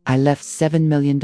I left $7 million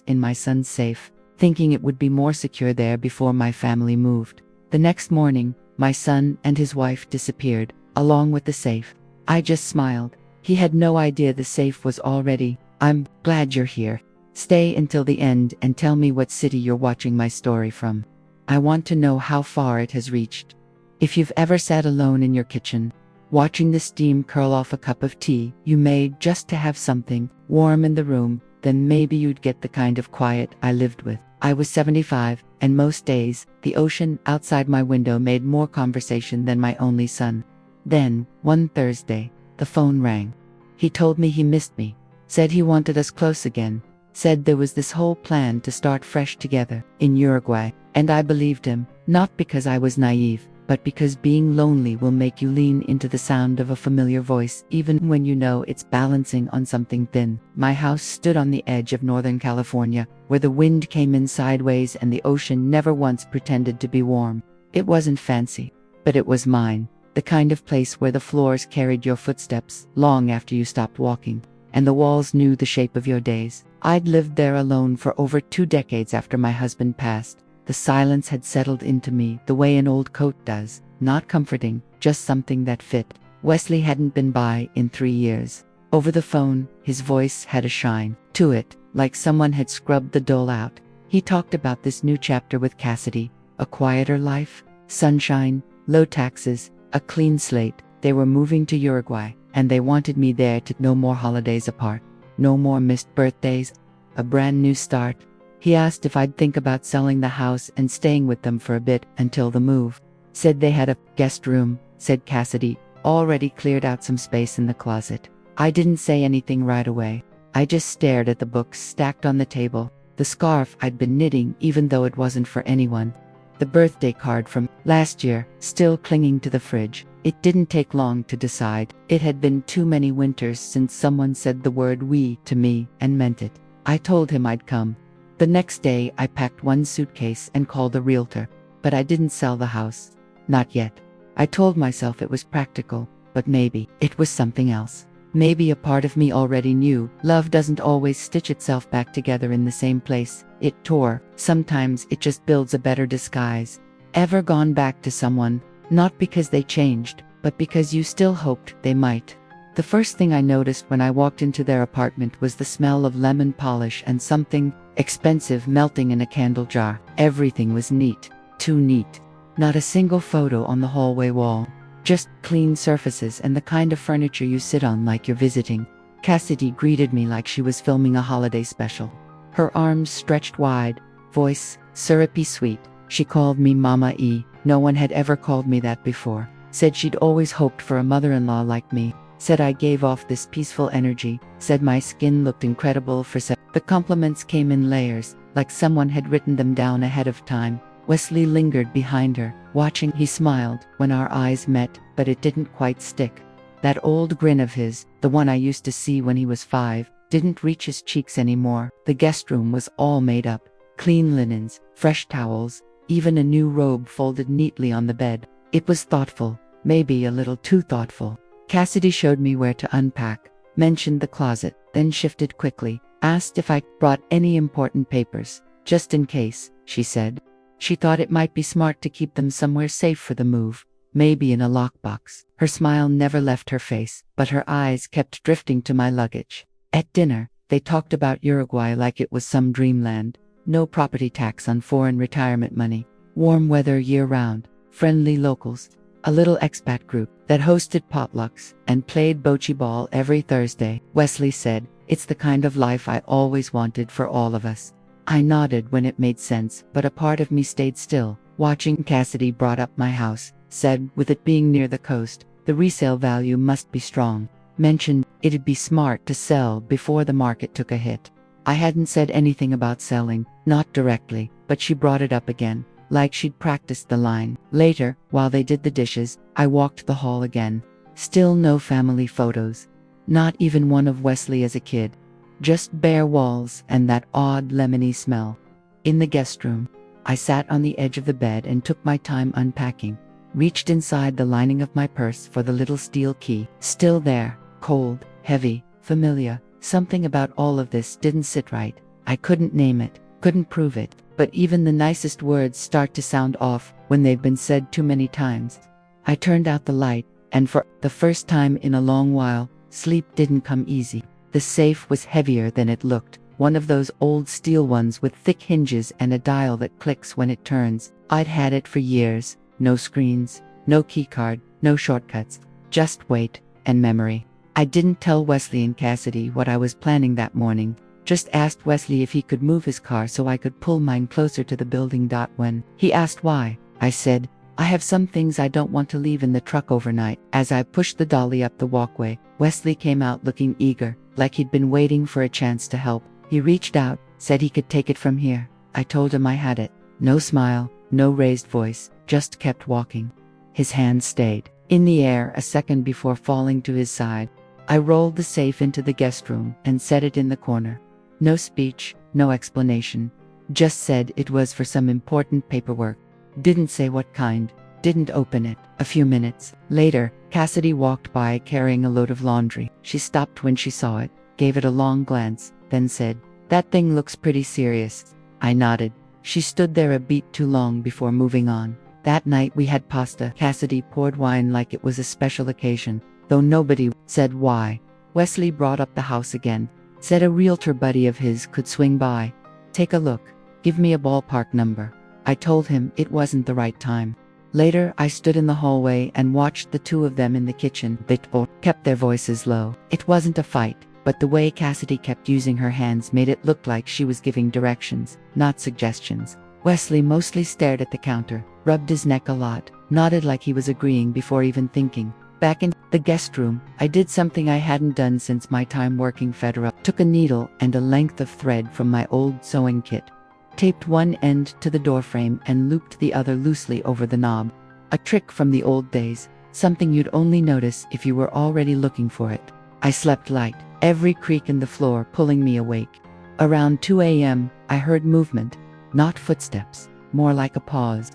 in my son's safe, thinking it would be more secure there before my family moved. The next morning, my son and his wife disappeared, along with the safe. I just smiled. He had no idea the safe was already. I'm glad you're here. Stay until the end and tell me what city you're watching my story from. I want to know how far it has reached. If you've ever sat alone in your kitchen, watching the steam curl off a cup of tea you made just to have something warm in the room, then maybe you'd get the kind of quiet I lived with. I was 75, and most days, the ocean outside my window made more conversation than my only son. Then, one Thursday, the phone rang. He told me he missed me, said he wanted us close again, said there was this whole plan to start fresh together in Uruguay, and I believed him, not because I was naive, but because being lonely will make you lean into the sound of a familiar voice even when you know it's balancing on something thin. My house stood on the edge of Northern California, where the wind came in sideways and the ocean never once pretended to be warm. It wasn't fancy, but it was mine, the kind of place where the floors carried your footsteps long after you stopped walking, and the walls knew the shape of your days. I'd lived there alone for over 2 decades after my husband passed. The silence had settled into me the way an old coat does, not comforting, just something that fit. Wesley hadn't been by in 3 years. Over the phone, his voice had a shine to it, like someone had scrubbed the dull out. He talked about this new chapter with Cassidy, a quieter life, sunshine, low taxes, a clean slate. They were moving to Uruguay, and they wanted me there to no more holidays apart, no more missed birthdays, a brand new start. He asked if I'd think about selling the house and staying with them for a bit until the move. Said they had a guest room, said Cassidy, already cleared out some space in the closet. I didn't say anything right away. I just stared at the books stacked on the table, the scarf I'd been knitting even though it wasn't for anyone, the birthday card from last year still clinging to the fridge. It didn't take long to decide. It had been too many winters since someone said the word "we" to me and meant it. I told him I'd come. The next day, I packed one suitcase and called a realtor, but I didn't sell the house. Not yet. I told myself it was practical, but maybe it was something else. Maybe a part of me already knew love doesn't always stitch itself back together in the same place it tore. Sometimes it just builds a better disguise. Ever gone back to someone, not because they changed, but because you still hoped they might? The first thing I noticed when I walked into their apartment was the smell of lemon polish and something expensive melting in a candle jar. Everything was neat, too neat. Not a single photo on the hallway wall. Just clean surfaces and the kind of furniture you sit on like you're visiting. Cassidy greeted me like she was filming a holiday special. Her arms stretched wide, voice syrupy sweet. She called me Mama E. No one had ever called me that before. Said she'd always hoped for a mother-in-law like me. Said I gave off this peaceful energy. Said my skin looked incredible for The compliments came in layers, like someone had written them down ahead of time. Wesley lingered behind her, watching. He smiled when our eyes met, but it didn't quite stick. That old grin of his, the one I used to see when he was 5, didn't reach his cheeks anymore. The guest room was all made up. Clean linens, fresh towels, even a new robe folded neatly on the bed. It was thoughtful, maybe a little too thoughtful. Cassidy showed me where to unpack, mentioned the closet, then shifted quickly, asked if I brought any important papers. Just in case, she said. She thought it might be smart to keep them somewhere safe for the move, maybe in a lockbox. Her smile never left her face, but her eyes kept drifting to my luggage. At dinner, they talked about Uruguay like it was some dreamland. No property tax on foreign retirement money, warm weather year-round, friendly locals, a little expat group that hosted potlucks and played bocce ball every Thursday. Wesley said, "It's the kind of life I always wanted for all of us." I nodded when it made sense, but a part of me stayed still. Watching Cassidy brought up my house, said, with it being near the coast, the resale value must be strong. Mentioned it'd be smart to sell before the market took a hit. I hadn't said anything about selling, not directly, but she brought it up again, like she'd practiced the line. Later, while they did the dishes, I walked the hall again. Still no family photos. Not even one of Wesley as a kid. Just bare walls and that odd lemony smell. In the guest room, I sat on the edge of the bed and took my time unpacking. Reached inside the lining of my purse for the little steel key. Still there, cold, heavy, familiar. Something about all of this didn't sit right. I couldn't name it, couldn't prove it, but even the nicest words start to sound off when they've been said too many times. I turned out the light, and for the first time in a long while, sleep didn't come easy. The safe was heavier than it looked, one of those old steel ones with thick hinges and a dial that clicks when it turns. I'd had it for years, no screens, no keycard, no shortcuts, just weight and memory. I didn't tell Wesley and Cassidy what I was planning that morning, just asked Wesley if he could move his car so I could pull mine closer to the building. When he asked why, I said, I have some things I don't want to leave in the truck overnight. As I pushed the dolly up the walkway, Wesley came out looking eager, like he'd been waiting for a chance to help. He reached out, said he could take it from here. I told him I had it. No smile, no raised voice, just kept walking. His hand stayed in the air a second before falling to his side. I rolled the safe into the guest room and set it in the corner. No speech, no explanation. Just said it was for some important paperwork. Didn't say what kind. Didn't open it. A few minutes later, Cassidy walked by carrying a load of laundry. She stopped when she saw it, gave it a long glance, then said, "That thing looks pretty serious." I nodded. She stood there a beat too long before moving on. That night we had pasta. Cassidy poured wine like it was a special occasion, though nobody said why. Wesley brought up the house again. Said a realtor buddy of his could swing by. Take a look. Give me a ballpark number. I told him it wasn't the right time. Later, I stood in the hallway and watched the two of them in the kitchen. They kept their voices low. It wasn't a fight, but the way Cassidy kept using her hands made it look like she was giving directions, not suggestions. Wesley mostly stared at the counter, rubbed his neck a lot, nodded like he was agreeing before even thinking. Back in the guest room, I did something I hadn't done since my time working federal. Took a needle and a length of thread from my old sewing kit, taped one end to the doorframe and looped the other loosely over the knob. A trick from the old days, something you'd only notice if you were already looking for it. I slept light, every creak in the floor pulling me awake. Around 2 a.m., I heard movement, not footsteps, more like a pause.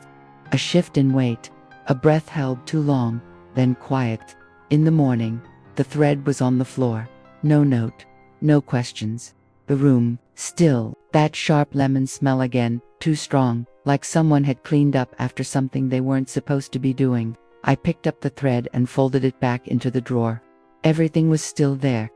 A shift in weight, a breath held too long, then quiet. In the morning, the thread was on the floor. No note, no questions. The room, still, that sharp lemon smell again, too strong, like someone had cleaned up after something they weren't supposed to be doing. I picked up the thread and folded it back into the drawer. Everything was still there.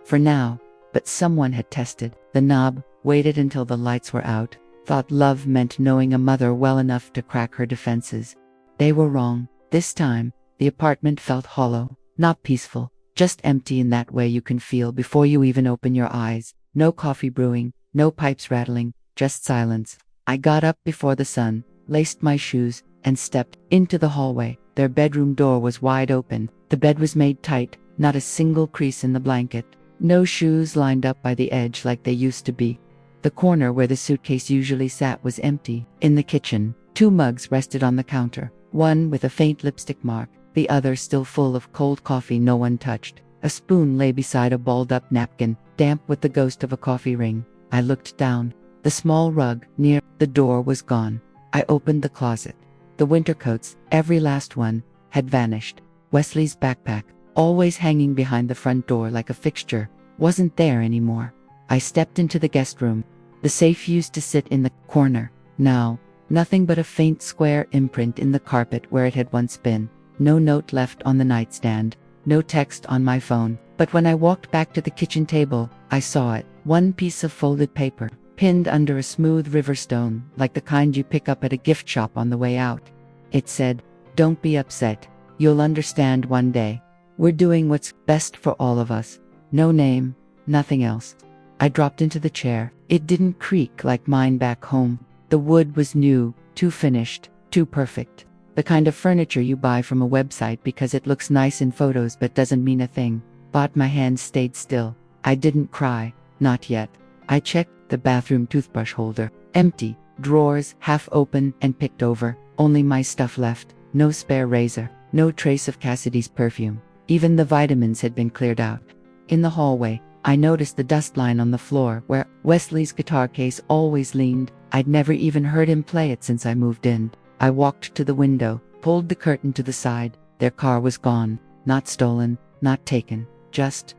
For now, but someone had tested the knob, waited until the lights were out, thought love meant knowing a mother well enough to crack her defenses. They were wrong. This time, the apartment felt hollow, not peaceful, just empty in that way you can feel before you even open your eyes. No coffee brewing, no pipes rattling, just silence. I got up before the sun, laced my shoes, and stepped into the hallway. Their bedroom door was wide open. The bed was made tight, not a single crease in the blanket. No shoes lined up by the edge like they used to be. The corner where the suitcase usually sat was empty. In the kitchen, 2 mugs rested on the counter, one with a faint lipstick mark, the other still full of cold coffee no one touched. A spoon lay beside a balled-up napkin, damp with the ghost of a coffee ring. I looked down. The small rug near the door was gone. I opened the closet. The winter coats, every last one, had vanished. Wesley's backpack, always hanging behind the front door like a fixture, wasn't there anymore. I stepped into the guest room. The safe used to sit in the corner. Now, nothing but a faint square imprint in the carpet where it had once been. No note left on the nightstand. No text on my phone. But when I walked back to the kitchen table, I saw it. One piece of folded paper, pinned under a smooth river stone, like the kind you pick up at a gift shop on the way out. It said, "Don't be upset. You'll understand one day. We're doing what's best for all of us." No name, nothing else. I dropped into the chair. It didn't creak like mine back home. The wood was new, too finished, too perfect. The kind of furniture you buy from a website because it looks nice in photos but doesn't mean a thing. But my hands stayed still. I didn't cry, not yet. I checked the bathroom toothbrush holder. Empty, drawers half open and picked over. Only my stuff left. No spare razor, no trace of Cassidy's perfume. Even the vitamins had been cleared out. In the hallway, I noticed the dust line on the floor where Wesley's guitar case always leaned. I'd never even heard him play it since I moved in. I walked to the window, pulled the curtain to the side. Their car was gone. Not stolen, not taken, just ...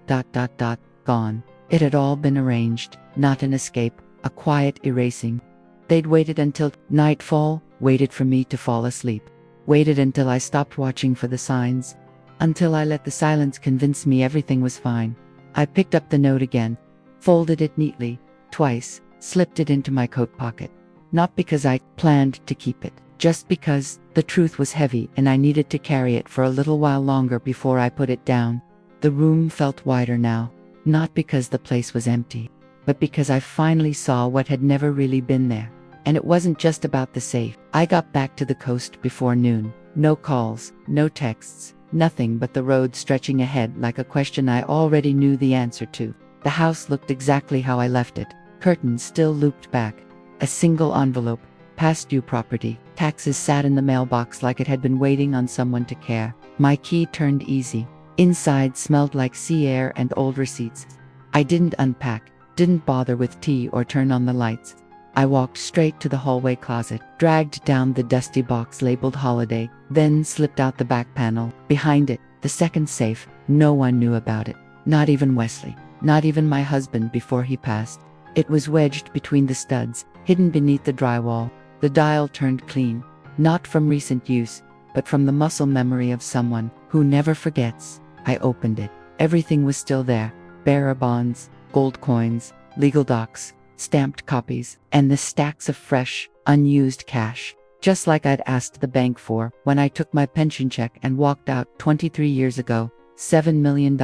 gone. It had all been arranged, not an escape, a quiet erasing. They'd waited until nightfall, waited for me to fall asleep. Waited until I stopped watching for the signs. Until I let the silence convince me everything was fine. I picked up the note again, folded it neatly, twice, slipped it into my coat pocket. Not because I planned to keep it, just because the truth was heavy and I needed to carry it for a little while longer before I put it down. The room felt wider now, not because the place was empty, but because I finally saw what had never really been there. And it wasn't just about the safe. I got back to the coast before noon. No calls, no texts, nothing but the road stretching ahead like a question I already knew the answer to. The house looked exactly how I left it. Curtains still looped back. A single envelope, past due property, taxes sat in the mailbox like it had been waiting on someone to care. My key turned easy. Inside smelled like sea air and old receipts. I didn't unpack, didn't bother with tea or turn on the lights. I walked straight to the hallway closet, dragged down the dusty box labeled holiday, then slipped out the back panel. Behind it, the second safe. No one knew about it. Not even Wesley. Not even my husband before he passed. It was wedged between the studs, hidden beneath the drywall. The dial turned clean, not from recent use, but from the muscle memory of someone who never forgets. I opened it. Everything was still there. Bearer bonds, gold coins, legal docs, stamped copies, and the stacks of fresh, unused cash. Just like I'd asked the bank for when I took my pension check and walked out 23 years ago. $7 million,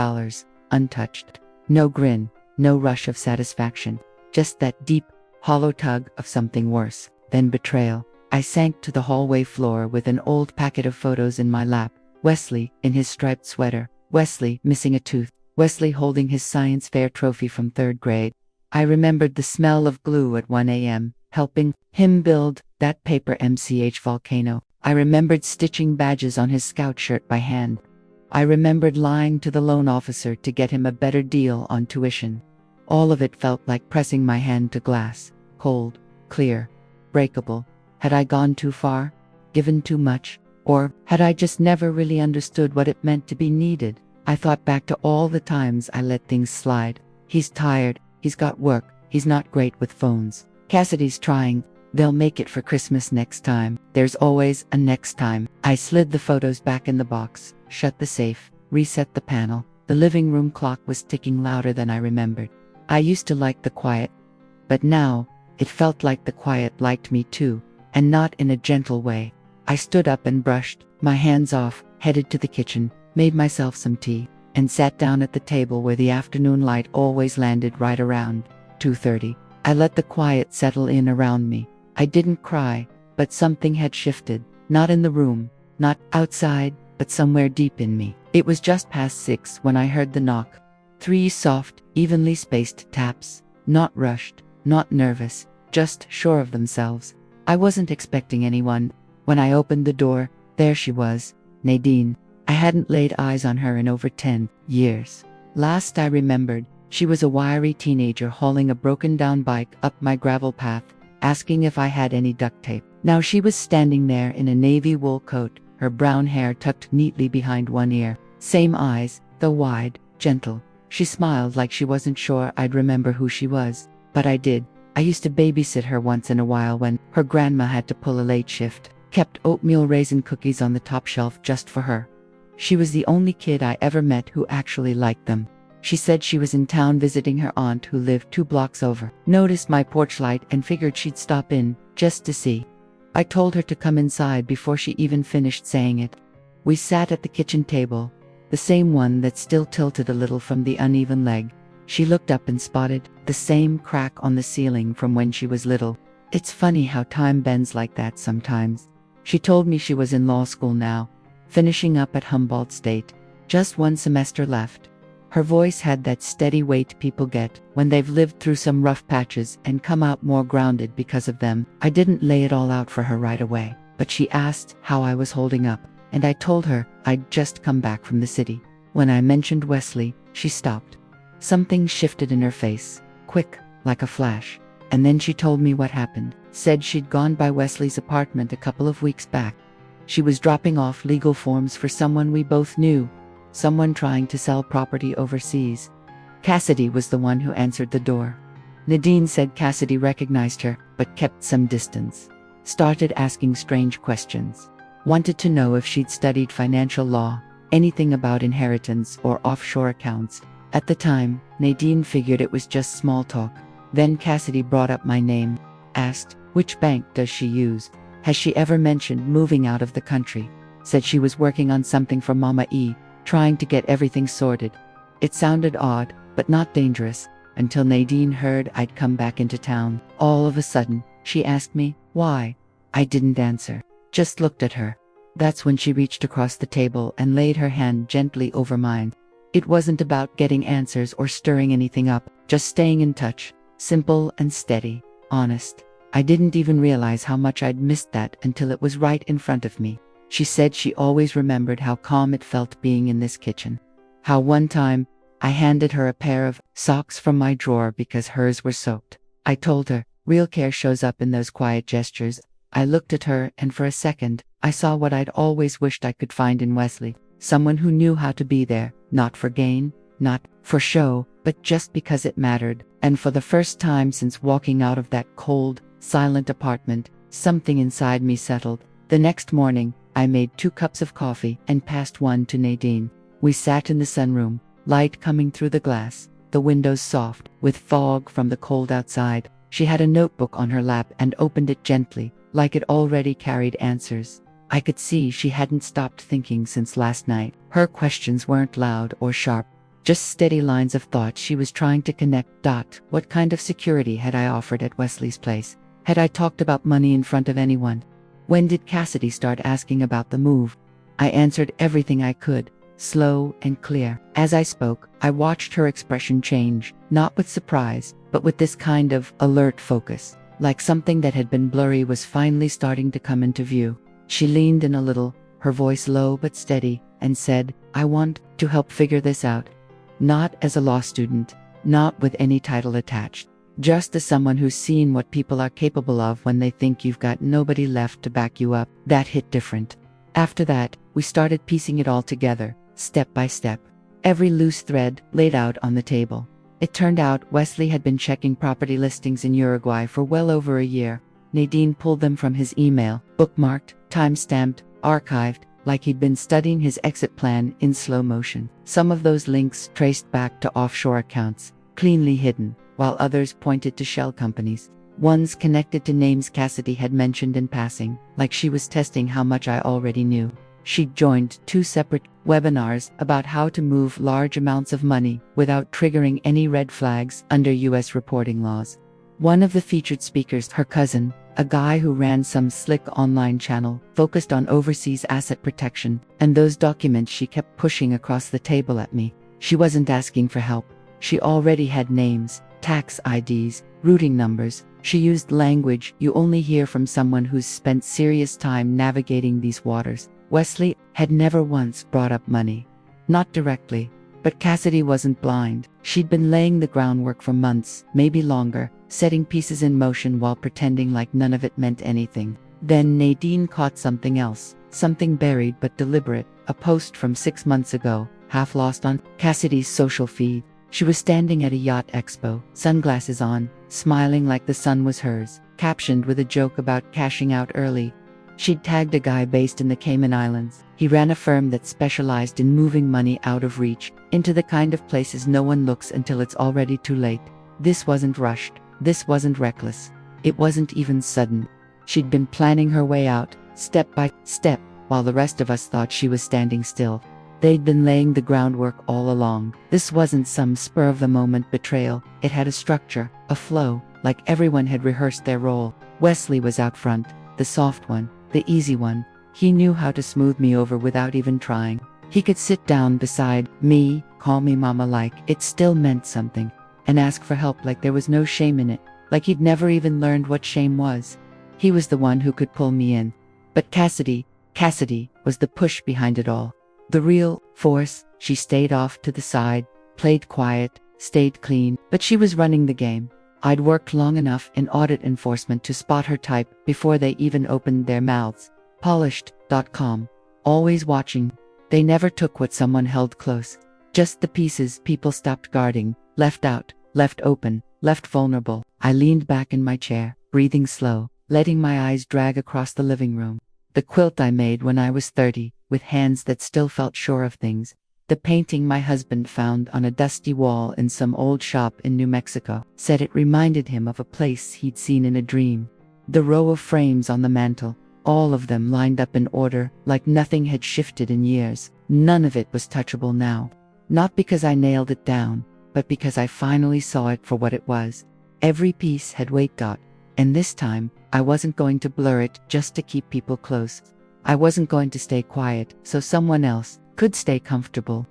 untouched. No grin, no rush of satisfaction. Just that deep, hollow tug of something worse than betrayal. I sank to the hallway floor with an old packet of photos in my lap. Wesley, in his striped sweater. Wesley, missing a tooth. Wesley holding his science fair trophy from 3rd grade. I remembered the smell of glue at 1 a.m., helping him build that paper MCH volcano. I remembered stitching badges on his scout shirt by hand. I remembered lying to the loan officer to get him a better deal on tuition. All of it felt like pressing my hand to glass, cold, clear, breakable. Had I gone too far? Given too much? Or had I just never really understood what it meant to be needed? I thought back to all the times I let things slide. He's tired, he's got work, he's not great with phones. Cassidy's trying, they'll make it for Christmas next time. There's always a next time. I slid the photos back in the box, shut the safe, reset the panel. The living room clock was ticking louder than I remembered. I used to like the quiet, but now, it felt like the quiet liked me too, and not in a gentle way. I stood up and brushed my hands off, headed to the kitchen, made myself some tea, and sat down at the table where the afternoon light always landed right around 2:30. I let the quiet settle in around me. I didn't cry, but something had shifted, not in the room, not outside, but somewhere deep in me. It was just past 6 when I heard the knock. 3 soft, evenly spaced taps, not rushed, not nervous, just sure of themselves. I wasn't expecting anyone. When I opened the door, there she was, Nadine. I hadn't laid eyes on her in over 10 years. Last I remembered, she was a wiry teenager hauling a broken-down bike up my gravel path, asking if I had any duct tape. Now she was standing there in a navy wool coat, her brown hair tucked neatly behind one ear. Same eyes, though wide, gentle. She smiled like she wasn't sure I'd remember who she was, but I did. I used to babysit her once in a while when her grandma had to pull a late shift. Kept oatmeal raisin cookies on the top shelf just for her. She was the only kid I ever met who actually liked them. She said she was in town visiting her aunt who lived 2 blocks over. Noticed my porch light and figured she'd stop in, just to see. I told her to come inside before she even finished saying it. We sat at the kitchen table, the same one that still tilted a little from the uneven leg. She looked up and spotted the same crack on the ceiling from when she was little. It's funny how time bends like that sometimes. She told me she was in law school now, finishing up at Humboldt State. Just 1 semester left. Her voice had that steady weight people get when they've lived through some rough patches and come out more grounded because of them. I didn't lay it all out for her right away, but she asked how I was holding up, and I told her I'd just come back from the city. When I mentioned Wesley, she stopped. Something shifted in her face, quick, like a flash. And then she told me what happened. Said she'd gone by Wesley's apartment a couple of weeks back. She was dropping off legal forms for someone we both knew, someone trying to sell property overseas. Cassidy was the one who answered the door. Nadine said Cassidy recognized her, but kept some distance. Started asking strange questions. Wanted to know if she'd studied financial law, anything about inheritance or offshore accounts. At the time, Nadine figured it was just small talk. Then Cassidy brought up my name. Asked, which bank does she use? Has she ever mentioned moving out of the country? Said she was working on something for Mama E, trying to get everything sorted. It sounded odd, but not dangerous, until Nadine heard I'd come back into town. All of a sudden, she asked me, why? I didn't answer, just looked at her. That's when she reached across the table and laid her hand gently over mine. It wasn't about getting answers or stirring anything up, just staying in touch, simple and steady, honest. I didn't even realize how much I'd missed that until it was right in front of me. She said she always remembered how calm it felt being in this kitchen. How one time, I handed her a pair of socks from my drawer because hers were soaked. I told her, real care shows up in those quiet gestures. I looked at her, and for a second, I saw what I'd always wished I could find in Wesley. Someone who knew how to be there, not for gain, not for show, but just because it mattered. And for the first time since walking out of that cold, silent apartment, something inside me settled. The next morning, I made 2 cups of coffee and passed one to Nadine. We sat in the sunroom, light coming through the glass, the windows soft, with fog from the cold outside. She had a notebook on her lap and opened it gently, like it already carried answers. I could see she hadn't stopped thinking since last night. Her questions weren't loud or sharp, just steady lines of thought she was trying to connect. What kind of security had I offered at Wesley's place? Had I talked about money in front of anyone? When did Cassidy start asking about the move? I answered everything I could, slow and clear. As I spoke, I watched her expression change, not with surprise, but with this kind of alert focus, like something that had been blurry was finally starting to come into view. She leaned in a little, her voice low but steady, and said, I want to help figure this out. Not as a law student, not with any title attached, just as someone who's seen what people are capable of when they think you've got nobody left to back you up. That hit different. After that, we started piecing it all together, step by step. Every loose thread laid out on the table. It turned out Wesley had been checking property listings in Uruguay for well over a year. Nadine pulled them from his email, bookmarked, time-stamped, archived, like he'd been studying his exit plan in slow motion. Some of those links traced back to offshore accounts, cleanly hidden, while others pointed to shell companies. Ones connected to names Cassidy had mentioned in passing, like she was testing how much I already knew. She'd joined 2 separate webinars about how to move large amounts of money without triggering any red flags under U.S. reporting laws. One of the featured speakers, her cousin, a guy who ran some slick online channel, focused on overseas asset protection, and those documents she kept pushing across the table at me. She wasn't asking for help. She already had names, tax IDs, routing numbers. She used language you only hear from someone who's spent serious time navigating these waters. Wesley had never once brought up money. Not directly. But Cassidy wasn't blind. She'd been laying the groundwork for months, maybe longer, setting pieces in motion while pretending like none of it meant anything. Then Nadine caught something else, something buried but deliberate, a post from 6 months ago, half lost on Cassidy's social feed. She was standing at a yacht expo, sunglasses on, smiling like the sun was hers, captioned with a joke about cashing out early. She'd tagged a guy based in the Cayman Islands. He ran a firm that specialized in moving money out of reach, into the kind of places no one looks until it's already too late. This wasn't rushed. This wasn't reckless. It wasn't even sudden. She'd been planning her way out, step by step, while the rest of us thought she was standing still. They'd been laying the groundwork all along. This wasn't some spur-of-the-moment betrayal. It had a structure, a flow, like everyone had rehearsed their role. Wesley was out front, the soft one, the easy one. He knew how to smooth me over without even trying. He could sit down beside me, call me mama like it still meant something, and ask for help like there was no shame in it, like he'd never even learned what shame was. He was the one who could pull me in. But Cassidy was the push behind it all. The real force. She stayed off to the side, played quiet, stayed clean, but she was running the game. I'd worked long enough in audit enforcement to spot her type before they even opened their mouths. Polished.com. Always watching. They never took what someone held close. Just the pieces people stopped guarding, Left out, left open, left vulnerable. I leaned back in my chair, breathing slow, letting my eyes drag across the living room. The quilt I made when I was 30, with hands that still felt sure of things. The painting my husband found on a dusty wall in some old shop in New Mexico, said it reminded him of a place he'd seen in a dream. The row of frames on the mantel, all of them lined up in order, like nothing had shifted in years. None of it was touchable now. Not because I nailed it down, but because I finally saw it for what it was. Every piece had weight, and this time, I wasn't going to blur it just to keep people close. I wasn't going to stay quiet so someone else could stay comfortable.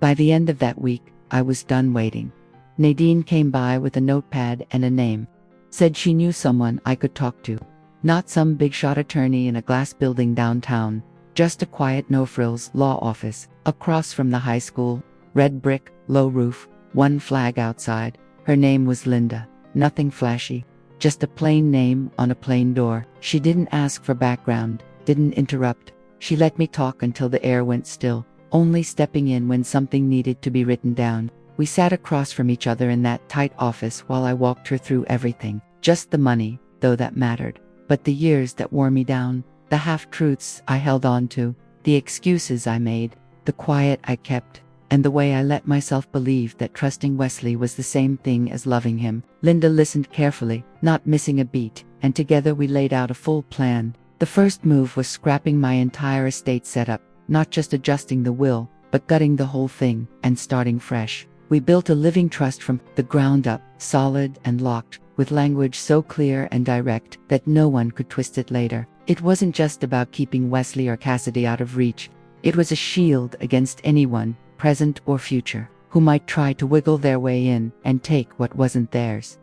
By the end of that week, I was done waiting. Nadine came by with a notepad and a name. Said she knew someone I could talk to. Not some big-shot attorney in a glass building downtown, just a quiet no-frills law office, across from the high school, red brick, low roof, one flag outside. Her name was Linda. Nothing flashy, just a plain name on a plain door. She didn't ask for background, didn't interrupt. She let me talk until the air went still, only stepping in when something needed to be written down. We sat across from each other in that tight office while I walked her through everything. Just the money, though that mattered. But the years that wore me down, the half-truths I held on to, the excuses I made, the quiet I kept, and the way I let myself believe that trusting Wesley was the same thing as loving him. Linda listened carefully, not missing a beat, and together we laid out a full plan. The first move was scrapping my entire estate setup, not just adjusting the will, but gutting the whole thing and starting fresh. We built a living trust from the ground up, solid and locked, with language so clear and direct that no one could twist it later. It wasn't just about keeping Wesley or Cassidy out of reach. It was a shield against anyone, present or future, who might try to wiggle their way in and take what wasn't theirs.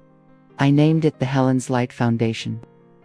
I named it the Helen's Light Foundation,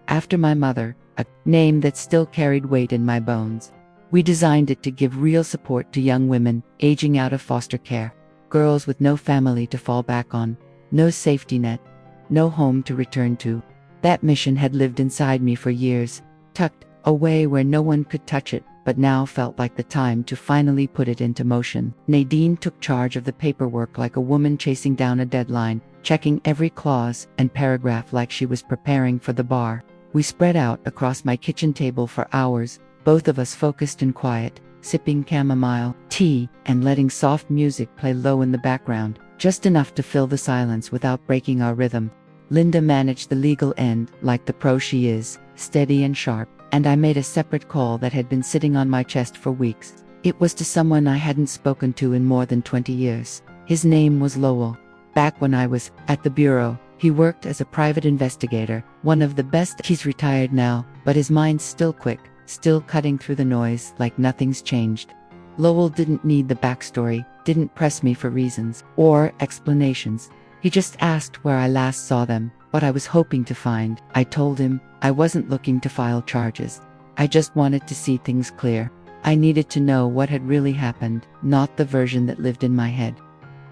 after my mother, a name that still carried weight in my bones. We designed it to give real support to young women aging out of foster care, girls with no family to fall back on, no safety net, no home to return to. That mission had lived inside me for years, tucked away where no one could touch it, but now felt like the time to finally put it into motion. Nadine took charge of the paperwork like a woman chasing down a deadline, checking every clause and paragraph like she was preparing for the bar. We spread out across my kitchen table for hours, both of us focused and quiet, sipping chamomile tea and letting soft music play low in the background, just enough to fill the silence without breaking our rhythm. Linda managed the legal end like the pro she is, steady and sharp, and I made a separate call that had been sitting on my chest for weeks. It was to someone I hadn't spoken to in more than 20 years. His name was Lowell. Back when I was at the bureau, he worked as a private investigator, one of the best. He's retired now, but his mind's still quick, still cutting through the noise like nothing's changed. Lowell didn't need the backstory, didn't press me for reasons or explanations. He just asked where I last saw them, what I was hoping to find. I told him I wasn't looking to file charges. I just wanted to see things clear. I needed to know what had really happened, not the version that lived in my head.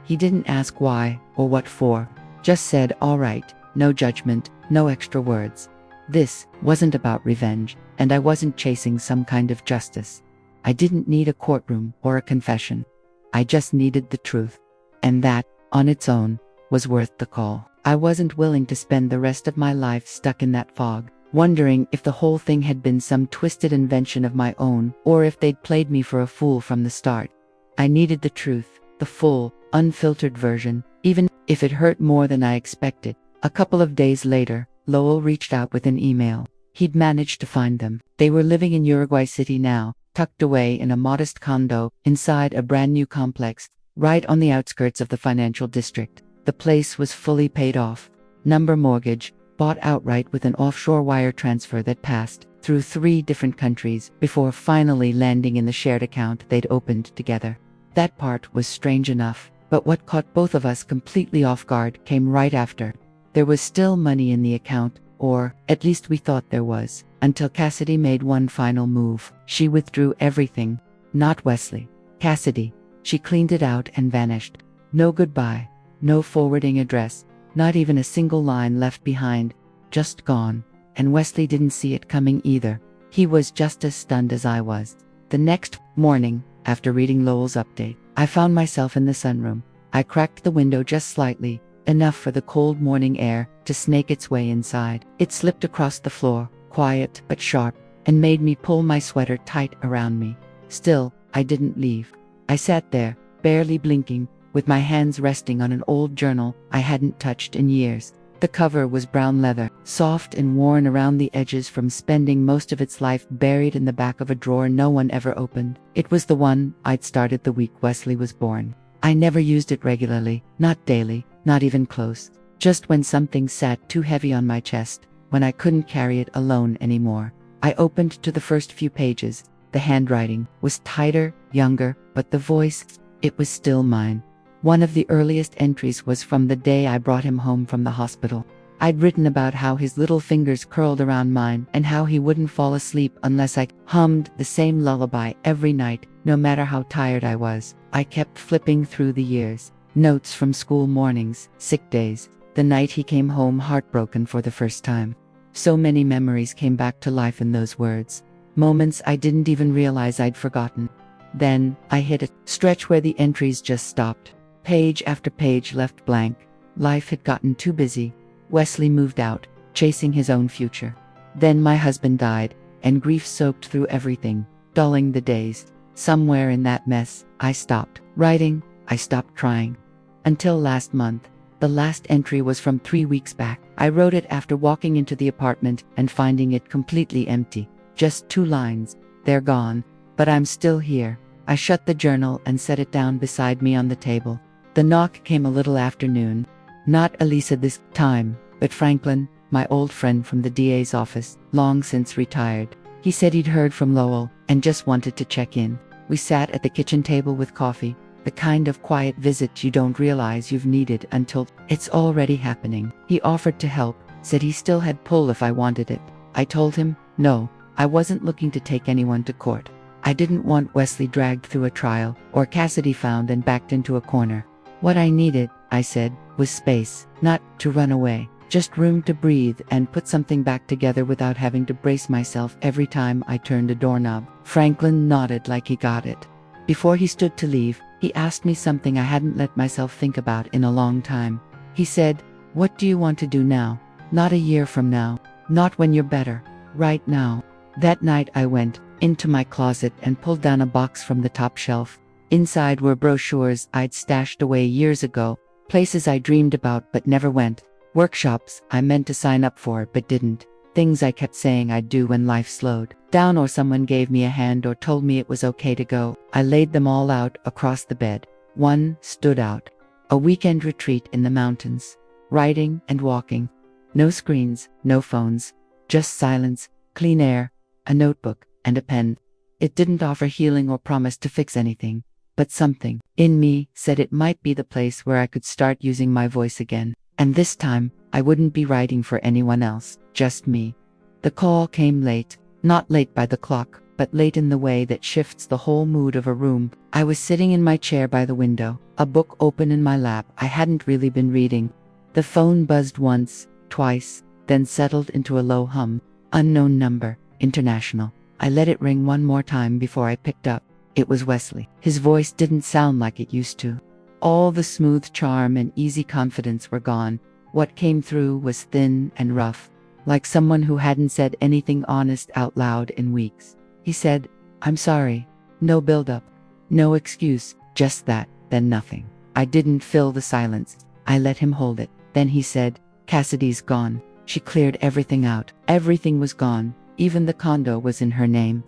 He didn't ask why or what for, just said, "All right," no judgment, no extra words. This wasn't about revenge, and I wasn't chasing some kind of justice. I didn't need a courtroom or a confession. I just needed the truth. And that, on its own, was worth the call. I wasn't willing to spend the rest of my life stuck in that fog, wondering if the whole thing had been some twisted invention of my own, or if they'd played me for a fool from the start. I needed the truth, the full, unfiltered version, even if it hurt more than I expected. A couple of days later, Lowell reached out with an email. He'd managed to find them. They were living in Uruguay City now, tucked away in a modest condo inside a brand new complex, right on the outskirts of the financial district. The place was fully paid off. Number mortgage, bought outright with an offshore wire transfer that passed through 3 different countries before finally landing in the shared account they'd opened together. That part was strange enough, but what caught both of us completely off guard came right after. There was still money in the account, or at least we thought there was, until Cassidy made one final move. She withdrew everything. Not Wesley. Cassidy. She cleaned it out and vanished. No goodbye. No forwarding address, not even a single line left behind, just gone. And Wesley didn't see it coming either. He was just as stunned as I was. The next morning, after reading Lowell's update, I found myself in the sunroom. I cracked the window just slightly, enough for the cold morning air to snake its way inside. It slipped across the floor, quiet but sharp, and made me pull my sweater tight around me. Still, I didn't leave. I sat there, barely blinking, with my hands resting on an old journal I hadn't touched in years. The cover was brown leather, soft and worn around the edges from spending most of its life buried in the back of a drawer no one ever opened. It was the one I'd started the week Wesley was born. I never used it regularly, not daily, not even close. Just when something sat too heavy on my chest, when I couldn't carry it alone anymore. I opened to the first few pages. The handwriting was tighter, younger, but the voice, it was still mine. One of the earliest entries was from the day I brought him home from the hospital. I'd written about how his little fingers curled around mine and how he wouldn't fall asleep unless I hummed the same lullaby every night, no matter how tired I was. I kept flipping through the years. Notes from school mornings, sick days, the night he came home heartbroken for the first time. So many memories came back to life in those words. Moments I didn't even realize I'd forgotten. Then, I hit a stretch where the entries just stopped. Page after page left blank. Life had gotten too busy. Wesley moved out, chasing his own future. Then my husband died, and grief soaked through everything, dulling the days. Somewhere in that mess, I stopped writing, I stopped trying. Until last month. The last entry was from 3 weeks back. I wrote it after walking into the apartment and finding it completely empty. Just 2 lines. They're gone. But I'm still here. I shut the journal and set it down beside me on the table. The knock came a little after noon. Not Elisa this time, but Franklin, my old friend from the DA's office, long since retired. He said he'd heard from Lowell and just wanted to check in. We sat at the kitchen table with coffee, the kind of quiet visit you don't realize you've needed until it's already happening. He offered to help, said he still had pull if I wanted it. I told him, no, I wasn't looking to take anyone to court. I didn't want Wesley dragged through a trial, or Cassidy found and backed into a corner. What I needed, I said, was space, not to run away, just room to breathe and put something back together without having to brace myself every time I turned a doorknob. Franklin nodded like he got it. Before he stood to leave, he asked me something I hadn't let myself think about in a long time. He said, "What do you want to do now? Not a year from now, not when you're better, right now." That night I went into my closet and pulled down a box from the top shelf. Inside were brochures I'd stashed away years ago, places I dreamed about but never went, workshops I meant to sign up for but didn't, things I kept saying I'd do when life slowed down or someone gave me a hand or told me it was okay to go. I laid them all out across the bed. One stood out. A weekend retreat in the mountains. Writing and walking. No screens, no phones. Just silence, clean air, a notebook, and a pen. It didn't offer healing or promise to fix anything. But something in me said it might be the place where I could start using my voice again. And this time, I wouldn't be writing for anyone else, just me. The call came late, not late by the clock, but late in the way that shifts the whole mood of a room. I was sitting in my chair by the window, a book open in my lap I hadn't really been reading. The phone buzzed once, twice, then settled into a low hum. Unknown number, international. I let it ring one more time before I picked up. It was Wesley. His voice didn't sound like it used to. All the smooth charm and easy confidence were gone. What came through was thin and rough, like someone who hadn't said anything honest out loud in weeks. He said, "I'm sorry." No build-up, no excuse, just that, then nothing. I didn't fill the silence. I let him hold it. Then he said, "Cassidy's gone. She cleared everything out. Everything was gone. Even the condo was in her name."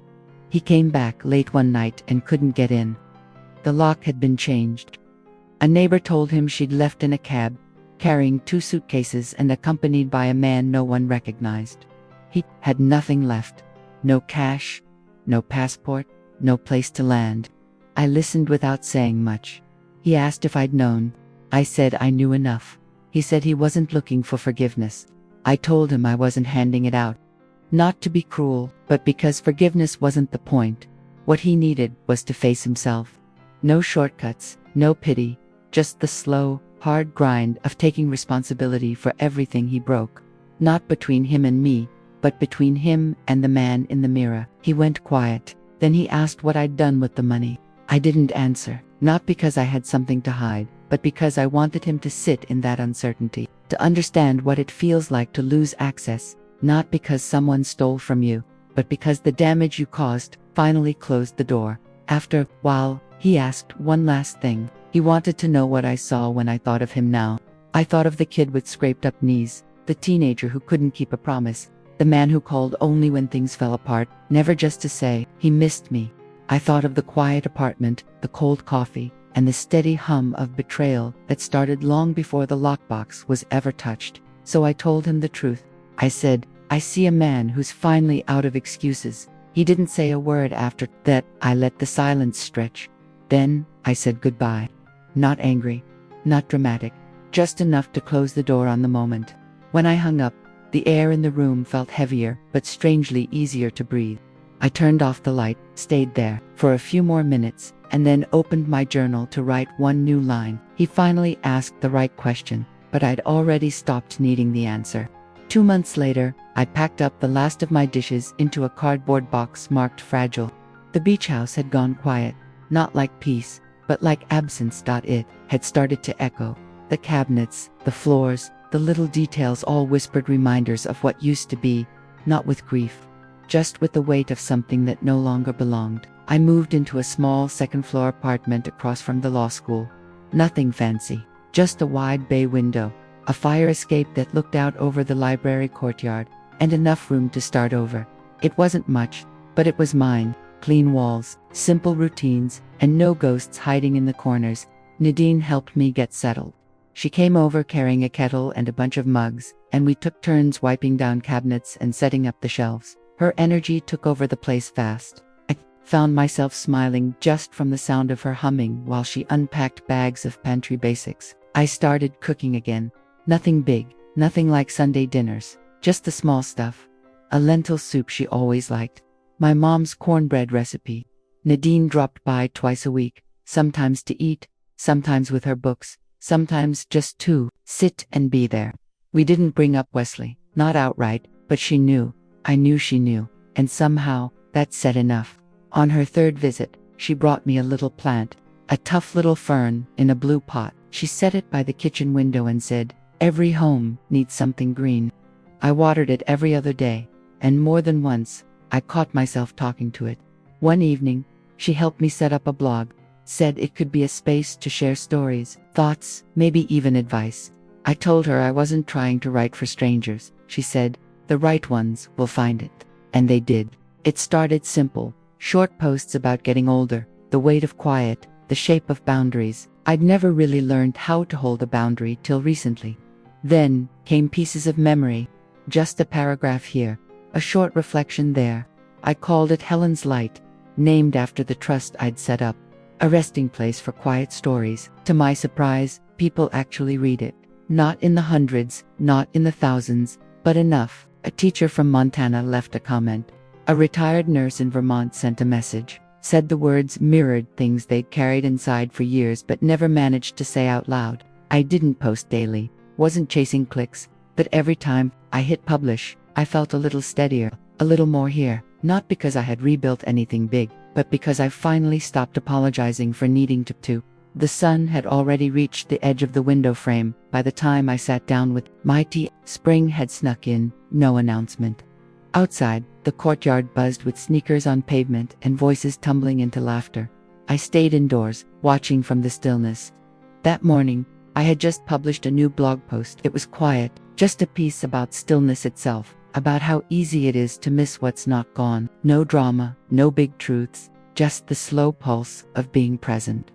He came back late one night and couldn't get in. The lock had been changed. A neighbor told him she'd left in a cab, carrying 2 suitcases and accompanied by a man no one recognized. He had nothing left. No cash, no passport, no place to land. I listened without saying much. He asked if I'd known. I said I knew enough. He said he wasn't looking for forgiveness. I told him I wasn't handing it out. Not to be cruel, but because forgiveness wasn't the point. What he needed was to face himself. No shortcuts, no pity, just the slow, hard grind of taking responsibility for everything he broke. Not between him and me, but between him and the man in the mirror. He went quiet. Then he asked what I'd done with the money. I didn't answer, not because I had something to hide, but because I wanted him to sit in that uncertainty, to understand what it feels like to lose access, not because someone stole from you, but because the damage you caused finally closed the door. After a while, he asked one last thing. He wanted to know what I saw when I thought of him now. I thought of the kid with scraped up knees, the teenager who couldn't keep a promise, the man who called only when things fell apart, never just to say he missed me. I thought of the quiet apartment, the cold coffee, and the steady hum of betrayal that started long before the lockbox was ever touched. So I told him the truth. I said, I see a man who's finally out of excuses. He didn't say a word after that. I let the silence stretch. Then I said goodbye. Not angry, not dramatic, just enough to close the door on the moment. When I hung up, the air in the room felt heavier, but strangely easier to breathe. I turned off the light, stayed there for a few more minutes, and then opened my journal to write one new line. He finally asked the right question, but I'd already stopped needing the answer. 2 months later, I packed up the last of my dishes into a cardboard box marked fragile. The beach house had gone quiet, not like peace, but like absence. It had started to echo. The cabinets, the floors, the little details all whispered reminders of what used to be, not with grief, just with the weight of something that no longer belonged. I moved into a small second-floor apartment across from the law school. Nothing fancy, just a wide bay window, a fire escape that looked out over the library courtyard, and enough room to start over. It wasn't much, but it was mine. Clean walls, simple routines, and no ghosts hiding in the corners. Nadine helped me get settled. She came over carrying a kettle and a bunch of mugs, and we took turns wiping down cabinets and setting up the shelves. Her energy took over the place fast. I found myself smiling just from the sound of her humming while she unpacked bags of pantry basics. I started cooking again. Nothing big, nothing like Sunday dinners, just the small stuff. A lentil soup she always liked. My mom's cornbread recipe. Nadine dropped by twice a week, sometimes to eat, sometimes with her books, sometimes just to sit and be there. We didn't bring up Wesley, not outright, but she knew. I knew she knew, and somehow, that said enough. On her third visit, she brought me a little plant, a tough little fern in a blue pot. She set it by the kitchen window and said, "Every home needs something green." I watered it every other day, and more than once, I caught myself talking to it. One evening, she helped me set up a blog, said it could be a space to share stories, thoughts, maybe even advice. I told her I wasn't trying to write for strangers. She said, "The right ones will find it." And they did. It started simple, short posts about getting older, the weight of quiet, the shape of boundaries. I'd never really learned how to hold a boundary till recently. Then came pieces of memory, just a paragraph here, a short reflection there. I called it Helen's Light, named after the trust I'd set up, a resting place for quiet stories. To my surprise, people actually read it. Not in the hundreds, not in the thousands, but enough. A teacher from Montana left a comment. A retired nurse in Vermont sent a message, said the words mirrored things they'd carried inside for years but never managed to say out loud. I didn't post daily, wasn't chasing clicks, but every time I hit publish, I felt a little steadier, a little more here, not because I had rebuilt anything big, but because I finally stopped apologizing for needing to. The sun had already reached the edge of the window frame by the time I sat down with my tea. Spring had snuck in, no announcement. Outside, the courtyard buzzed with sneakers on pavement and voices tumbling into laughter. I stayed indoors, watching from the stillness. That morning, I had just published a new blog post. It was quiet, just a piece about stillness itself, about how easy it is to miss what's not gone. No drama, no big truths, just the slow pulse of being present.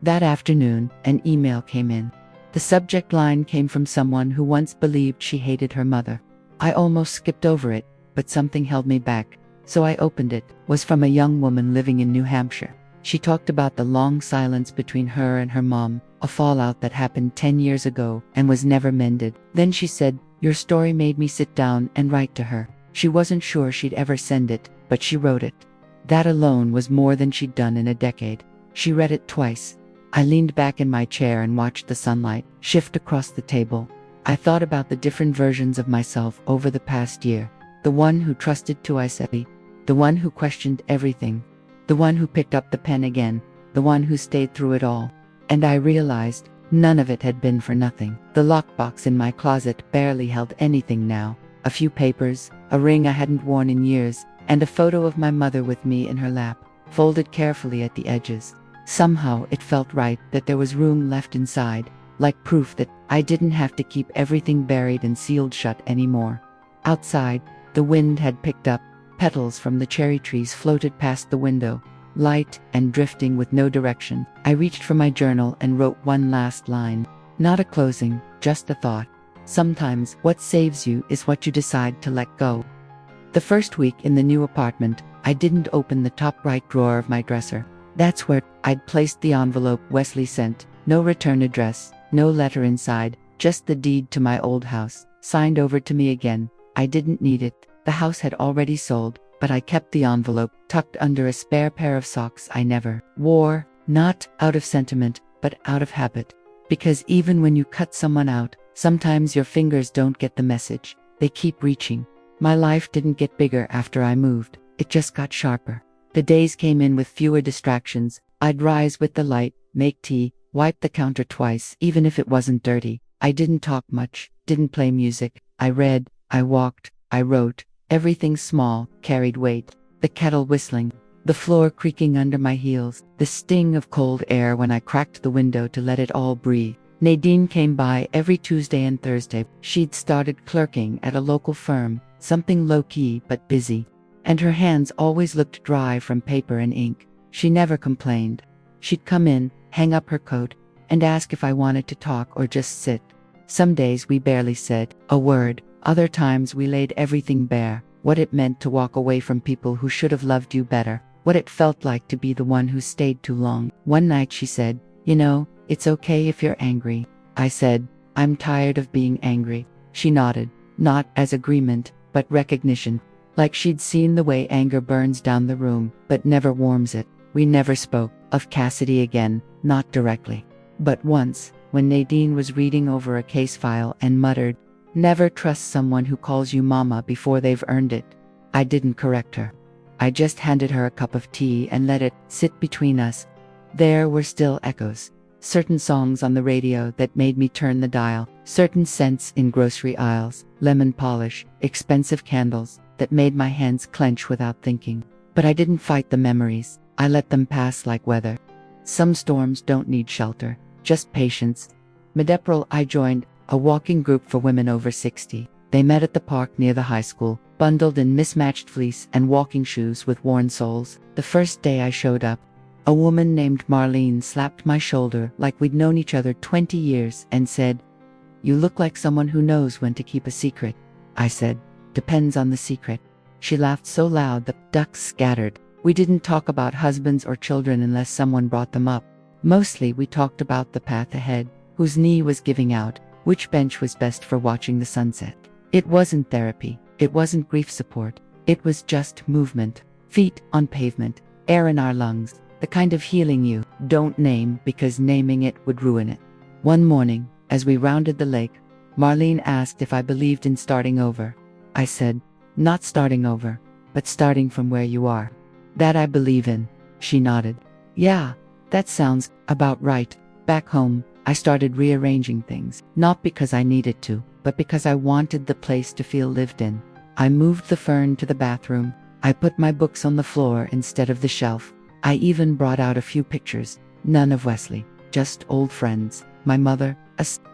That afternoon, an email came in. The subject line came from someone who once believed she hated her mother. I almost skipped over it, but something held me back, so I opened it. It was from a young woman living in New Hampshire. She talked about the long silence between her and her mom, a fallout that happened 10 years ago and was never mended. Then she said, "Your story made me sit down and write to her." She wasn't sure she'd ever send it, but she wrote it. That alone was more than she'd done in a decade. She read it twice. I leaned back in my chair and watched the sunlight shift across the table. I thought about the different versions of myself over the past year. The one who trusted to I said, the one who questioned everything, the one who picked up the pen again, the one who stayed through it all. And I realized, None of it had been for nothing. The lockbox in my closet barely held anything now. A few papers, a ring I hadn't worn in years, and a photo of my mother with me in her lap, folded carefully at the edges. Somehow it felt right that there was room left inside, like proof that I didn't have to keep everything buried and sealed shut anymore. Outside, the wind had picked up. Petals from the cherry trees floated past the window, light and drifting with no direction. I reached for my journal and wrote one last line. Not a closing, just a thought. Sometimes what saves you is what you decide to let go. The first week in the new apartment, I didn't open the top right drawer of my dresser. That's where I'd placed the envelope Wesley sent. No return address, no letter inside, just the deed to my old house, signed over to me again. I didn't need it. The house had already sold, but I kept the envelope tucked under a spare pair of socks I never wore, not out of sentiment, but out of habit. Because even when you cut someone out, sometimes your fingers don't get the message. They keep reaching. My life didn't get bigger after I moved. It just got sharper. The days came in with fewer distractions. I'd rise with the light, make tea, wipe the counter twice, even if it wasn't dirty. I didn't talk much, didn't play music. I read, I walked, I wrote. Everything small carried weight. The kettle whistling, the floor creaking under my heels, the sting of cold air when I cracked the window to let it all breathe. Nadine came by every Tuesday and Thursday. She'd started clerking at a local firm, something low-key but busy. And her hands always looked dry from paper and ink. She never complained. She'd come in, hang up her coat, and ask if I wanted to talk or just sit. Some days we barely said a word. Other times we laid everything bare. What it meant to walk away from people who should have loved you better. What it felt like to be the one who stayed too long. One night she said, "You know, it's okay if you're angry." I said, "I'm tired of being angry." She nodded, not as agreement, but recognition. Like she'd seen the way anger burns down the room, but never warms it. We never spoke of Cassidy again, not directly. But once, when Nadine was reading over a case file and muttered, "Never trust someone who calls you mama before they've earned it," I didn't correct her. I just handed her a cup of tea and let it sit between us. There were still echoes. Certain songs on the radio that made me turn the dial. Certain scents in grocery aisles, lemon polish, expensive candles that made my hands clench without thinking. But I didn't fight the memories. I let them pass like weather. Some storms don't need shelter, just patience. Mid-April I joined a walking group for women over 60. They met at the park near the high school, bundled in mismatched fleece and walking shoes with worn soles. The first day I showed up, a woman named Marlene slapped my shoulder like we'd known each other 20 years and said, "You look like someone who knows when to keep a secret." I said, "Depends on the secret." She laughed so loud the ducks scattered. We didn't talk about husbands or children unless someone brought them up. Mostly we talked about the path ahead, whose knee was giving out, which bench was best for watching the sunset. It wasn't therapy. It wasn't grief support. It was just movement. Feet on pavement, air in our lungs, the kind of healing you don't name because naming it would ruin it. One morning, as we rounded the lake, Marlene asked if I believed in starting over. I said, "Not starting over, but starting from where you are." "That I believe in." She nodded. "Yeah, that sounds about right." Back home, I started rearranging things, not because I needed to, but because I wanted the place to feel lived in. I moved the fern to the bathroom. I put my books on the floor instead of the shelf. I even brought out a few pictures, none of Wesley, just old friends, my mother,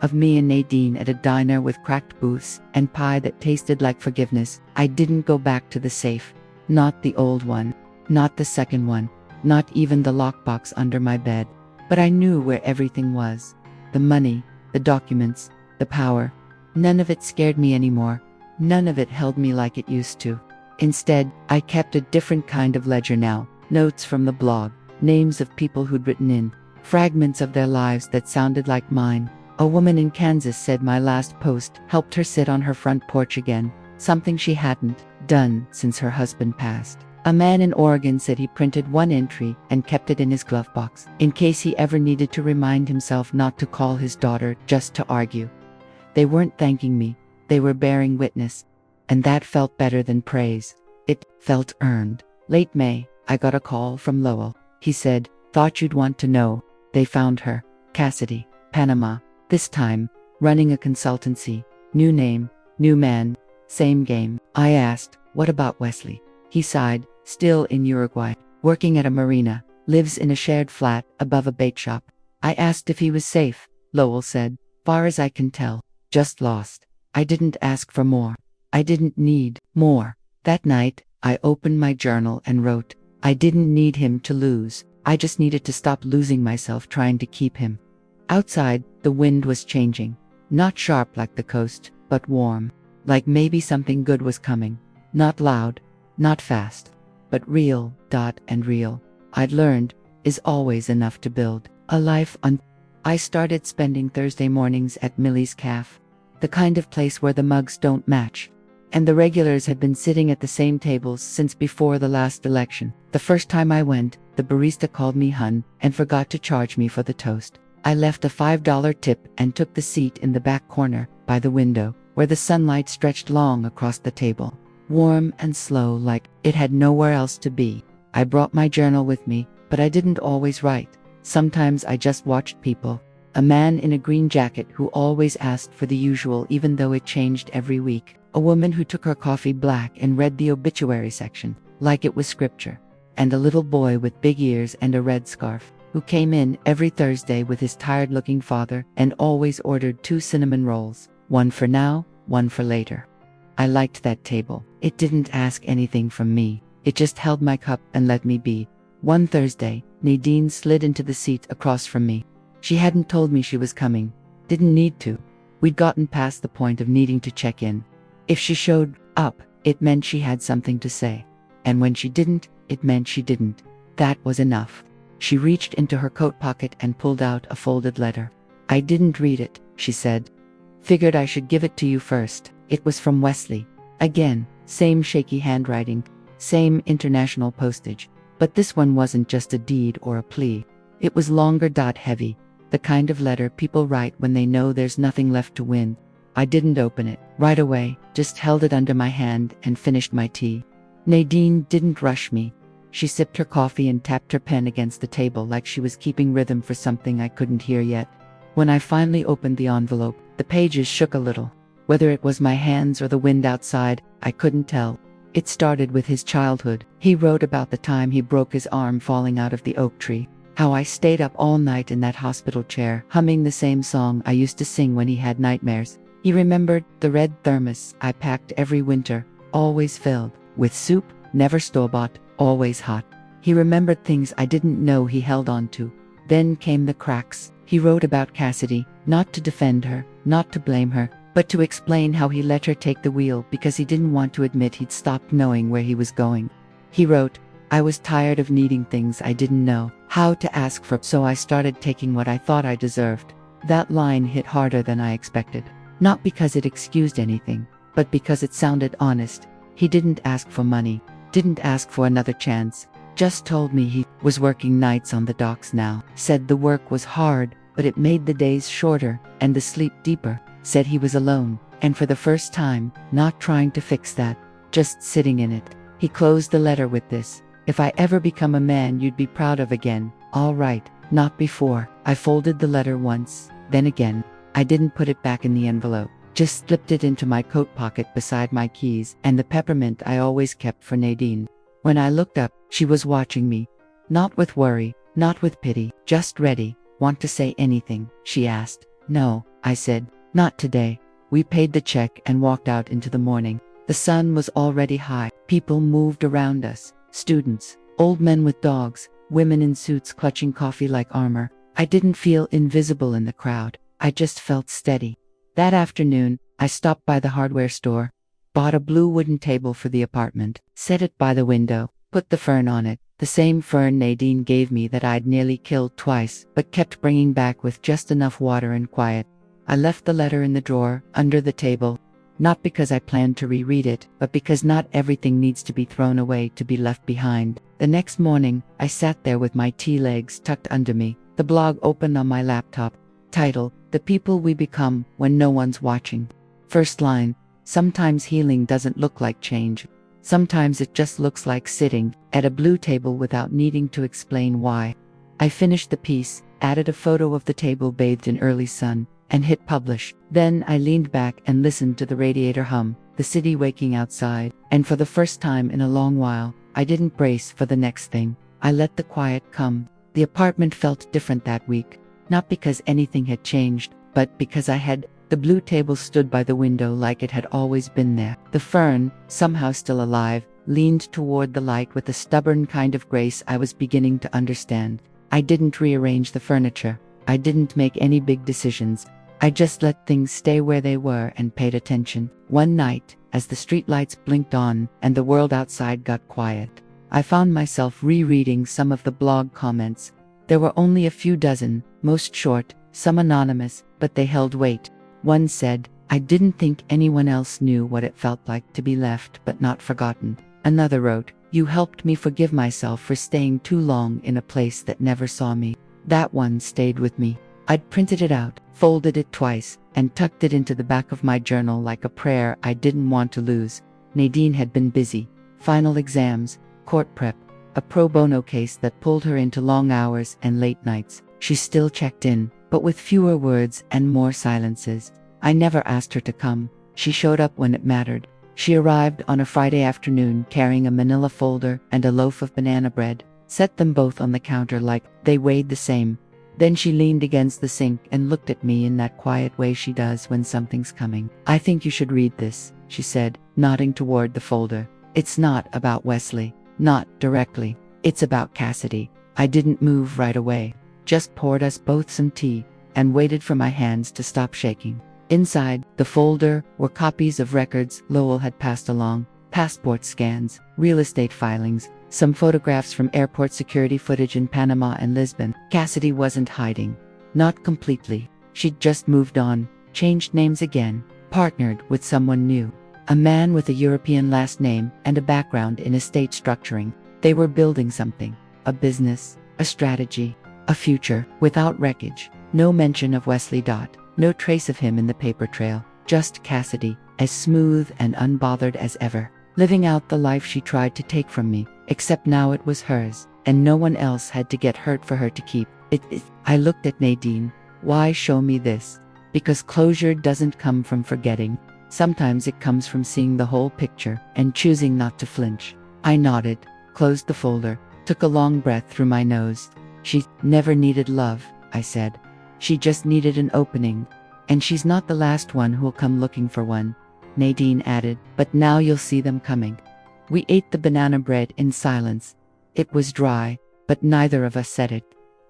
of me and Nadine at a diner with cracked booths and pie that tasted like forgiveness. I didn't go back to the safe, not the old one, not the second one, not even the lockbox under my bed. But I knew where everything was. The money, the documents, the power. None of it scared me anymore. None of it held me like it used to. Instead, I kept a different kind of ledger now. Notes from the blog, names of people who'd written in, fragments of their lives that sounded like mine. A woman in Kansas said my last post helped her sit on her front porch again, something she hadn't done since her husband passed. A man in Oregon said he printed one entry and kept it in his glove box, in case he ever needed to remind himself not to call his daughter just to argue. They weren't thanking me, they were bearing witness. And that felt better than praise. It felt earned. Late May, I got a call from Lowell. He said, "Thought you'd want to know. They found her, Cassidy." Panama. This time, running a consultancy. New name, new man, same game. I asked, what about Wesley? He sighed, still in Uruguay, working at a marina, lives in a shared flat above a bait shop. I asked if he was safe. Lowell said, far as I can tell, just lost. I didn't ask for more. I didn't need more. That night, I opened my journal and wrote, I didn't need him to lose. I just needed to stop losing myself trying to keep him. Outside, the wind was changing. Not sharp like the coast, but warm. Like maybe something good was coming. Not loud, not fast, but real, and real. I'd learned, is always enough to build a life on. I started spending Thursday mornings at Millie's Cafe, the kind of place where the mugs don't match. And the regulars had been sitting at the same tables since before the last election. The first time I went, the barista called me hun and forgot to charge me for the toast. I left a $5 tip and took the seat in the back corner, by the window, where the sunlight stretched long across the table. Warm and slow, like it had nowhere else to be. I brought my journal with me, but I didn't always write. Sometimes I just watched people. A man in a green jacket who always asked for the usual even though it changed every week. A woman who took her coffee black and read the obituary section, like it was scripture. And a little boy with big ears and a red scarf, who came in every Thursday with his tired-looking father and always ordered 2 cinnamon rolls, one for now, one for later. I liked that table. It didn't ask anything from me. It just held my cup and let me be. One Thursday, Nadine slid into the seat across from me. She hadn't told me she was coming. Didn't need to. We'd gotten past the point of needing to check in. If she showed up, it meant she had something to say. And when she didn't, it meant she didn't. That was enough. She reached into her coat pocket and pulled out a folded letter. I didn't read it, she said. Figured I should give it to you first. It was from Wesley. Again, same shaky handwriting, same international postage. But this one wasn't just a deed or a plea. It was longer, heavy, the kind of letter people write when they know there's nothing left to win. I didn't open it right away, just held it under my hand and finished my tea. Nadine didn't rush me. She sipped her coffee and tapped her pen against the table like she was keeping rhythm for something I couldn't hear yet. When I finally opened the envelope, the pages shook a little. Whether it was my hands or the wind outside, I couldn't tell. It started with his childhood. He wrote about the time he broke his arm falling out of the oak tree. How I stayed up all night in that hospital chair, humming the same song I used to sing when he had nightmares. He remembered the red thermos I packed every winter, always filled with soup, never store-bought, always hot. He remembered things I didn't know he held on to. Then came the cracks. He wrote about Cassidy, not to defend her, not to blame her, but to explain how he let her take the wheel because he didn't want to admit he'd stopped knowing where he was going. He wrote, I was tired of needing things I didn't know how to ask for, so I started taking what I thought I deserved. That line hit harder than I expected. Not because it excused anything, but because it sounded honest. He didn't ask for money, didn't ask for another chance, just told me he was working nights on the docks now. Said the work was hard, but it made the days shorter and the sleep deeper. Said he was alone, and for the first time, not trying to fix that, just sitting in it. He closed the letter with this: if I ever become a man you'd be proud of again, all right, not before. I folded the letter once, then again. I didn't put it back in the envelope, just slipped it into my coat pocket beside my keys and the peppermint I always kept for Nadine. When I looked up, she was watching me. Not with worry, not with pity, just ready. Want to say anything? She asked. No, I said. Not today. We paid the check and walked out into the morning. The sun was already high. People moved around us. Students, old men with dogs, women in suits clutching coffee like armor. I didn't feel invisible in the crowd. I just felt steady. That afternoon, I stopped by the hardware store, bought a blue wooden table for the apartment, set it by the window, put the fern on it, the same fern Nadine gave me that I'd nearly killed twice, but kept bringing back with just enough water and quiet. I left the letter in the drawer, under the table, not because I planned to reread it, but because not everything needs to be thrown away to be left behind. The next morning, I sat there with my tea legs tucked under me, the blog open on my laptop. Title, The People We Become When No One's Watching. First line, sometimes healing doesn't look like change. Sometimes it just looks like sitting at a blue table without needing to explain why. I finished the piece, added a photo of the table bathed in early sun, and hit publish. Then I leaned back and listened to the radiator hum, the city waking outside, and for the first time in a long while, I didn't brace for the next thing. I let the quiet come. The apartment felt different that week, not because anything had changed, but because the blue table stood by the window like it had always been there. The fern, somehow still alive, leaned toward the light with a stubborn kind of grace I was beginning to understand. I didn't rearrange the furniture. I didn't make any big decisions. I just let things stay where they were and paid attention. One night, as the streetlights blinked on and the world outside got quiet, I found myself rereading some of the blog comments. There were only a few dozen, most short, some anonymous, but they held weight. One said, "I didn't think anyone else knew what it felt like to be left but not forgotten." Another wrote, "You helped me forgive myself for staying too long in a place that never saw me." That one stayed with me. I'd printed it out, folded it twice, and tucked it into the back of my journal like a prayer I didn't want to lose. Nadine had been busy. Final exams, court prep, a pro bono case that pulled her into long hours and late nights. She still checked in, but with fewer words and more silences. I never asked her to come. She showed up when it mattered. She arrived on a Friday afternoon carrying a manila folder and a loaf of banana bread, set them both on the counter like they weighed the same. Then she leaned against the sink and looked at me in that quiet way she does when something's coming. "I think you should read this," she said, nodding toward the folder. "It's not about Wesley. Not directly. It's about Cassidy." I didn't move right away. Just poured us both some tea and waited for my hands to stop shaking. Inside the folder were copies of records Lowell had passed along, passport scans, real estate filings, some photographs from airport security footage in Panama and Lisbon. Cassidy wasn't hiding. Not completely. She'd just moved on, changed names again, partnered with someone new. A man with a European last name and a background in estate structuring. They were building something. A business, a strategy, a future, without wreckage. No mention of Wesley. No trace of him in the paper trail. Just Cassidy, as smooth and unbothered as ever. Living out the life she tried to take from me, except now it was hers, and no one else had to get hurt for her to keep it. I looked at Nadine. "Why show me this?" "Because closure doesn't come from forgetting. Sometimes it comes from seeing the whole picture and choosing not to flinch." I nodded, closed the folder, took a long breath through my nose. "She never needed love," I said. "She just needed an opening. And she's not the last one who'll come looking for one," Nadine added, "but now you'll see them coming." We ate the banana bread in silence. It was dry, but neither of us said it.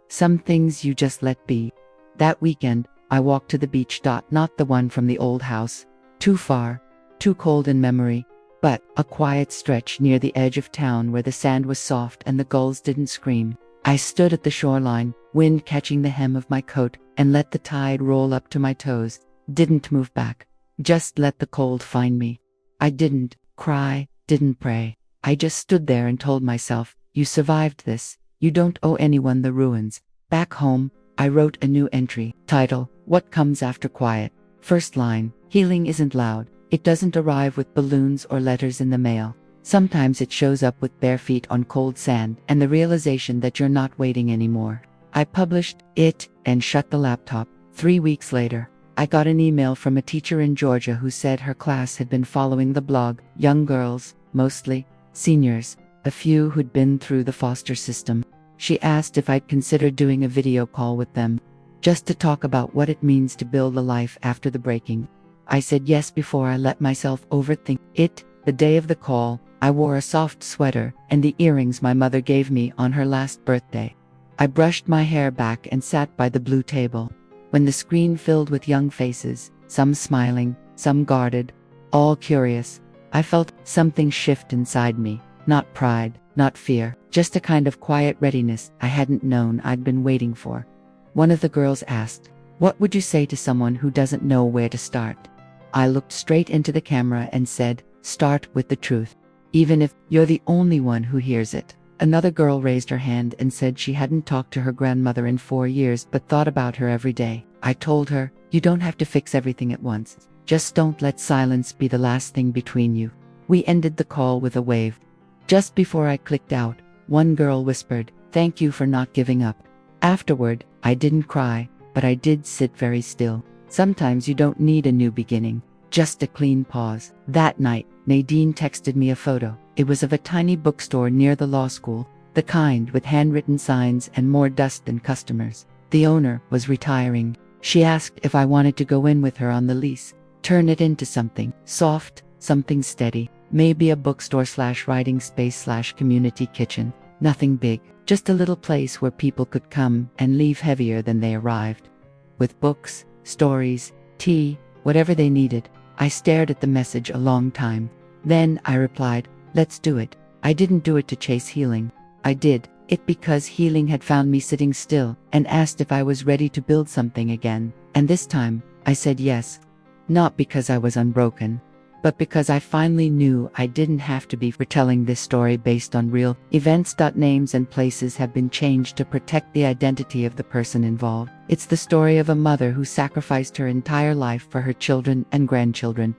Some things you just let be. That weekend, I walked to the beach. Not the one from the old house. Too far, too cold in memory, but a quiet stretch near the edge of town where the sand was soft and the gulls didn't scream. I stood at the shoreline, wind catching the hem of my coat, and let the tide roll up to my toes. Didn't move back. Just let the cold find me. I didn't cry, didn't pray. I just stood there and told myself, "You survived this. You don't owe anyone the ruins." Back home, I wrote a new entry. Title, "What Comes After Quiet." First line, "Healing isn't loud. It doesn't arrive with balloons or letters in the mail. Sometimes it shows up with bare feet on cold sand and the realization that you're not waiting anymore." I published it and shut the laptop. 3 weeks later, I got an email from a teacher in Georgia who said her class had been following the blog. Young girls, mostly, seniors, a few who'd been through the foster system. She asked if I'd consider doing a video call with them, just to talk about what it means to build a life after the breaking. I said yes before I let myself overthink it. The day of the call, I wore a soft sweater and the earrings my mother gave me on her last birthday. I brushed my hair back and sat by the blue table. When the screen filled with young faces, some smiling, some guarded, all curious, I felt something shift inside me. Not pride, not fear, just a kind of quiet readiness I hadn't known I'd been waiting for. One of the girls asked, "What would you say to someone who doesn't know where to start?" I looked straight into the camera and said, "Start with the truth. Even if you're the only one who hears it." Another girl raised her hand and said she hadn't talked to her grandmother in 4 years but thought about her every day. I told her, "You don't have to fix everything at once. Just don't let silence be the last thing between you." We ended the call with a wave. Just before I clicked out, one girl whispered, "Thank you for not giving up." Afterward, I didn't cry, but I did sit very still. Sometimes you don't need a new beginning, just a clean pause. That night, Nadine texted me a photo. It was of a tiny bookstore near the law school, the kind with handwritten signs and more dust than customers. The owner was retiring. She asked if I wanted to go in with her on the lease, turn it into something soft, something steady, maybe a bookstore/writing space/community kitchen. Nothing big, just a little place where people could come and leave heavier than they arrived. With books, stories, tea, whatever they needed. I stared at the message a long time. Then I replied, "Let's do it." I didn't do it to chase healing. I did it because healing had found me sitting still and asked if I was ready to build something again. And this time, I said yes. Not because I was unbroken, but because I finally knew I didn't have to be retelling this story based on real events. Names and places have been changed to protect the identity of the person involved. It's the story of a mother who sacrificed her entire life for her children and grandchildren,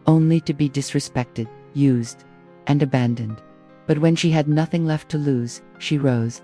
only to be disrespected, used, and abandoned. But when she had nothing left to lose, she rose.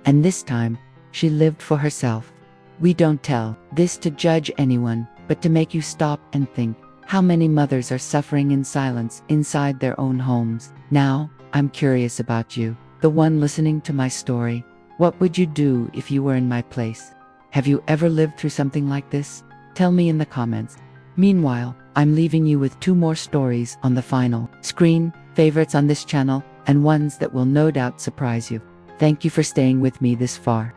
And this time, she lived for herself. We don't tell this to judge anyone, but to make you stop and think. How many mothers are suffering in silence inside their own homes? Now, I'm curious about you, the one listening to my story. What would you do if you were in my place? Have you ever lived through something like this? Tell me in the comments. Meanwhile, I'm leaving you with 2 more stories on the final screen, favorites on this channel, and ones that will no doubt surprise you. Thank you for staying with me this far.